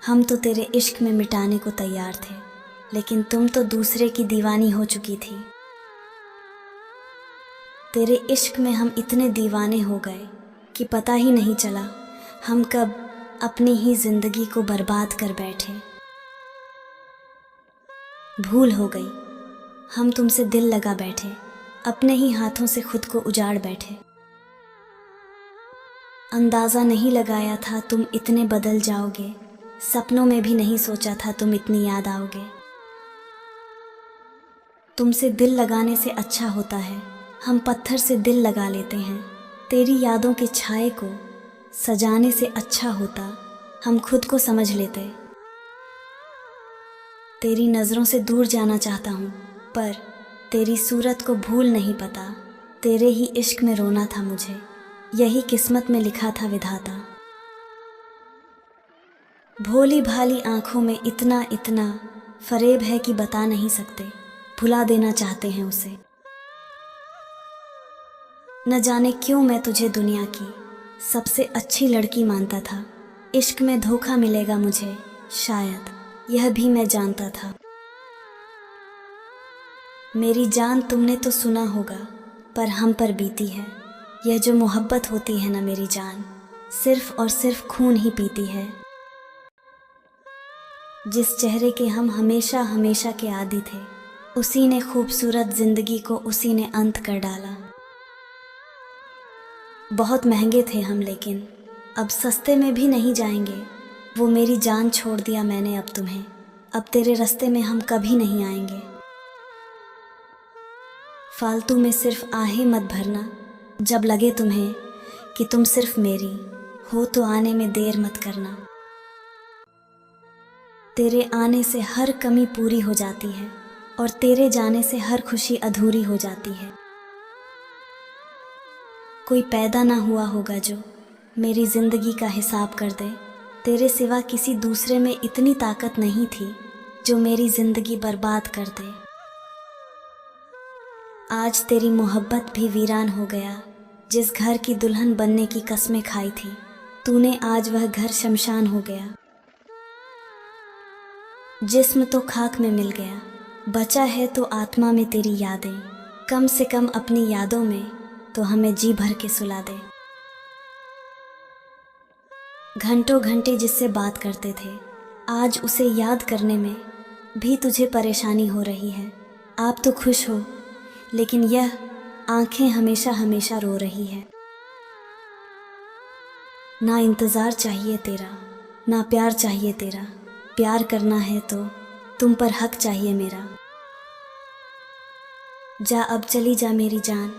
हम तो तेरे इश्क में मिटाने को तैयार थे, लेकिन तुम तो दूसरे की दीवानी हो चुकी थी। तेरे इश्क में हम इतने दीवाने हो गए कि पता ही नहीं चला हम कब अपनी ही जिंदगी को बर्बाद कर बैठे। भूल हो गई, हम तुमसे दिल लगा बैठे, अपने ही हाथों से खुद को उजाड़ बैठे। अंदाज़ा नहीं लगाया था तुम इतने बदल जाओगे, सपनों में भी नहीं सोचा था तुम इतनी याद आओगे। तुमसे दिल लगाने से अच्छा होता है हम पत्थर से दिल लगा लेते हैं। तेरी यादों के छाए को सजाने से अच्छा होता हम खुद को समझ लेते। तेरी नज़रों से दूर जाना चाहता हूँ, पर तेरी सूरत को भूल नहीं पता। तेरे ही इश्क में रोना था मुझे, यही किस्मत में लिखा था विधाता। भोली भाली आंखों में इतना इतना फरेब है कि बता नहीं सकते, भुला देना चाहते हैं उसे। न जाने क्यों मैं तुझे दुनिया की सबसे अच्छी लड़की मानता था। इश्क में धोखा मिलेगा मुझे, शायद यह भी मैं जानता था। मेरी जान तुमने तो सुना होगा, पर हम पर बीती है यह जो मोहब्बत होती है ना मेरी जान, सिर्फ और सिर्फ खून ही पीती है। जिस चेहरे के हम हमेशा हमेशा के आदी थे, उसी ने खूबसूरत जिंदगी को उसी ने अंत कर डाला। बहुत महंगे थे हम, लेकिन अब सस्ते में भी नहीं जाएंगे। वो मेरी जान छोड़ दिया मैंने अब तुम्हें, अब तेरे रास्ते में हम कभी नहीं आएंगे। फालतू में सिर्फ आहें मत भरना, जब लगे तुम्हें कि तुम सिर्फ मेरी हो तो आने में देर मत करना। तेरे आने से हर कमी पूरी हो जाती है और तेरे जाने से हर खुशी अधूरी हो जाती है। कोई पैदा ना हुआ होगा जो मेरी ज़िंदगी का हिसाब कर दे। तेरे सिवा किसी दूसरे में इतनी ताकत नहीं थी जो मेरी ज़िंदगी बर्बाद कर दे। आज तेरी मोहब्बत भी वीरान हो गया, जिस घर की दुल्हन बनने की कसमें खाई थी तूने, आज वह घर शमशान हो गया। जिस्म तो खाक में मिल गया, बचा है तो आत्मा में तेरी यादें। कम से कम अपनी यादों में तो हमें जी भर के सुला दे। घंटों घंटे जिससे बात करते थे, आज उसे याद करने में भी तुझे परेशानी हो रही है। आप तो खुश हो, लेकिन यह आंखें हमेशा हमेशा रो रही है। ना इंतज़ार चाहिए तेरा, ना प्यार चाहिए तेरा। प्यार करना है तो तुम पर हक चाहिए मेरा। जा अब चली जा मेरी जान,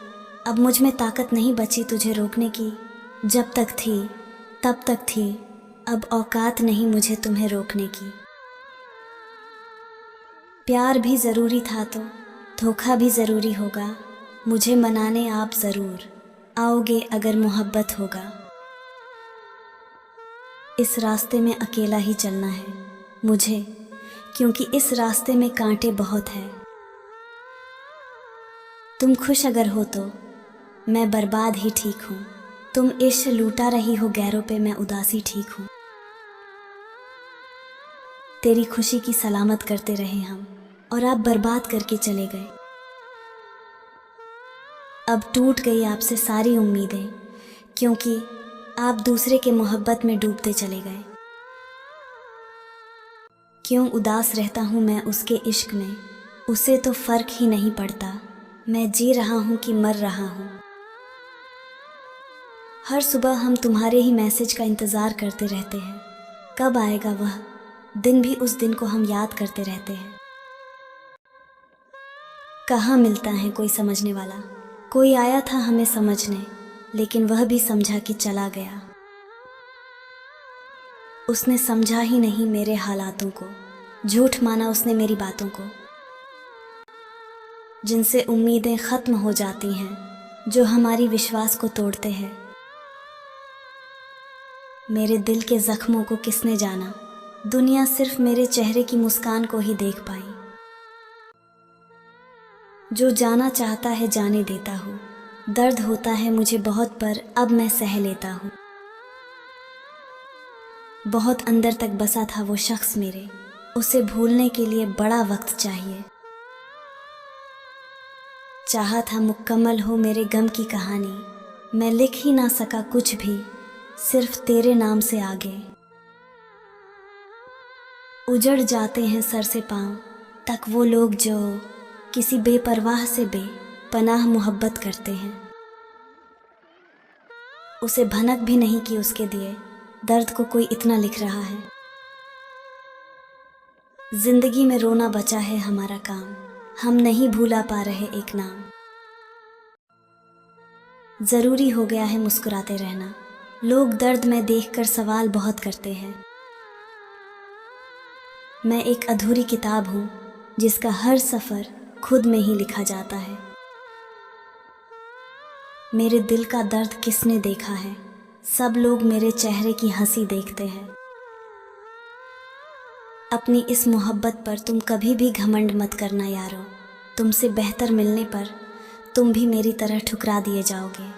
अब मुझ में ताकत नहीं बची तुझे रोकने की। जब तक थी तब तक थी, अब औकात नहीं मुझे तुम्हें रोकने की। प्यार भी ज़रूरी था तो धोखा भी ज़रूरी होगा। मुझे मनाने आप ज़रूर आओगे अगर मोहब्बत होगा। इस रास्ते में अकेला ही चलना है मुझे, क्योंकि इस रास्ते में कांटे बहुत हैं। तुम खुश अगर हो तो मैं बर्बाद ही ठीक हूँ। तुम इश्क लूटा रही हो गैरों पे, मैं उदासी ठीक हूँ। तेरी खुशी की सलामत करते रहे हम, और आप बर्बाद करके चले गए। अब टूट गई आपसे सारी उम्मीदें, क्योंकि आप दूसरे के मोहब्बत में डूबते चले गए। क्यों उदास रहता हूँ मैं उसके इश्क में, उसे तो फ़र्क ही नहीं पड़ता मैं जी रहा हूँ कि मर रहा हूँ। हर सुबह हम तुम्हारे ही मैसेज का इंतज़ार करते रहते हैं, कब आएगा वह दिन, भी उस दिन को हम याद करते रहते हैं। कहाँ मिलता है कोई समझने वाला, कोई आया था हमें समझने, लेकिन वह भी समझा कि चला गया। उसने समझा ही नहीं मेरे हालातों को, झूठ माना उसने मेरी बातों को। जिनसे उम्मीदें ख़त्म हो जाती हैं, जो हमारी विश्वास को तोड़ते हैं। मेरे दिल के ज़ख्मों को किसने जाना, दुनिया सिर्फ मेरे चेहरे की मुस्कान को ही देख पाई। जो जाना चाहता है जाने देता हूँ, दर्द होता है मुझे बहुत पर अब मैं सह लेता हूँ। बहुत अंदर तक बसा था वो शख्स मेरे, उसे भूलने के लिए बड़ा वक्त चाहिए। चाहा था मुकम्मल हो मेरे गम की कहानी, मैं लिख ही ना सका कुछ भी, सिर्फ तेरे नाम से आगे। उजड़ जाते हैं सर से पांव तक वो लोग जो किसी बेपरवाह से बेपनाह मोहब्बत करते हैं। उसे भनक भी नहीं कि उसके दिए दर्द को कोई इतना लिख रहा है। जिंदगी में रोना बचा है हमारा काम, हम नहीं भूला पा रहे एक नाम। जरूरी हो गया है मुस्कुराते रहना, लोग दर्द में देखकर सवाल बहुत करते हैं। मैं एक अधूरी किताब हूँ जिसका हर सफ़र खुद में ही लिखा जाता है। मेरे दिल का दर्द किसने देखा है, सब लोग मेरे चेहरे की हंसी देखते हैं। अपनी इस मोहब्बत पर तुम कभी भी घमंड मत करना यारो, तुमसे बेहतर मिलने पर तुम भी मेरी तरह ठुकरा दिए जाओगे।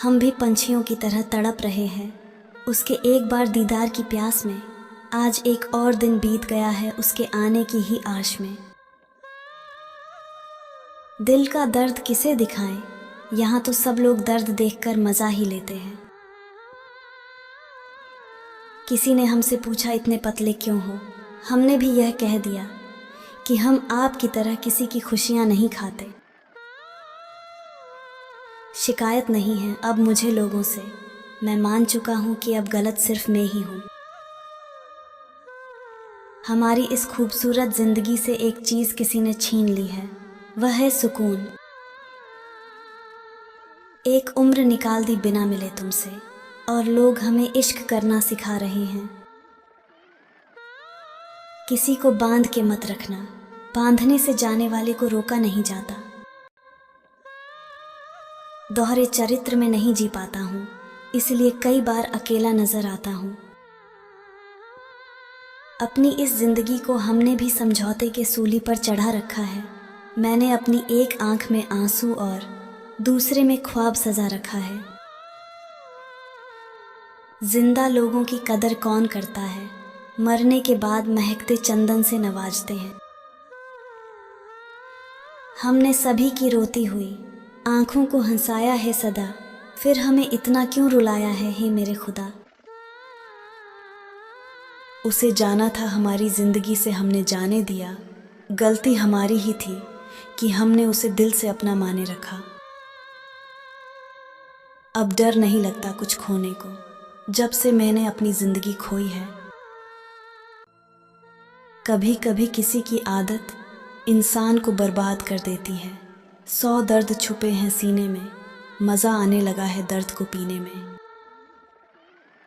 हम भी पंछियों की तरह तड़प रहे हैं उसके एक बार दीदार की प्यास में। आज एक और दिन बीत गया है उसके आने की ही आश में। दिल का दर्द किसे दिखाएं, यहाँ तो सब लोग दर्द देखकर मज़ा ही लेते हैं। किसी ने हमसे पूछा इतने पतले क्यों हो, हमने भी यह कह दिया कि हम आपकी तरह किसी की खुशियाँ नहीं खाते। शिकायत नहीं है अब मुझे लोगों से, मैं मान चुका हूँ कि अब गलत सिर्फ मैं ही हूँ। हमारी इस खूबसूरत जिंदगी से एक चीज़ किसी ने छीन ली है, वह है सुकून। एक उम्र निकाल दी बिना मिले तुमसे, और लोग हमें इश्क करना सिखा रहे हैं। किसी को बांध के मत रखना, बांधने से जाने वाले को रोका नहीं जाता। दोहरे चरित्र में नहीं जी पाता हूँ, इसलिए कई बार अकेला नजर आता हूँ। अपनी इस जिंदगी को हमने भी समझौते के सूली पर चढ़ा रखा है। मैंने अपनी एक आंख में आंसू और दूसरे में ख्वाब सजा रखा है। जिंदा लोगों की कदर कौन करता है, मरने के बाद महकते चंदन से नवाजते हैं। हमने सभी की रोती हुई आंखों को हंसाया है सदा, फिर हमें इतना क्यों रुलाया है हे मेरे खुदा। उसे जाना था हमारी ज़िंदगी से हमने जाने दिया, गलती हमारी ही थी कि हमने उसे दिल से अपना माने रखा। अब डर नहीं लगता कुछ खोने को, जब से मैंने अपनी ज़िंदगी खोई है। कभी कभी किसी की आदत इंसान को बर्बाद कर देती है। 100 दर्द छुपे हैं सीने में, मज़ा आने लगा है दर्द को पीने में।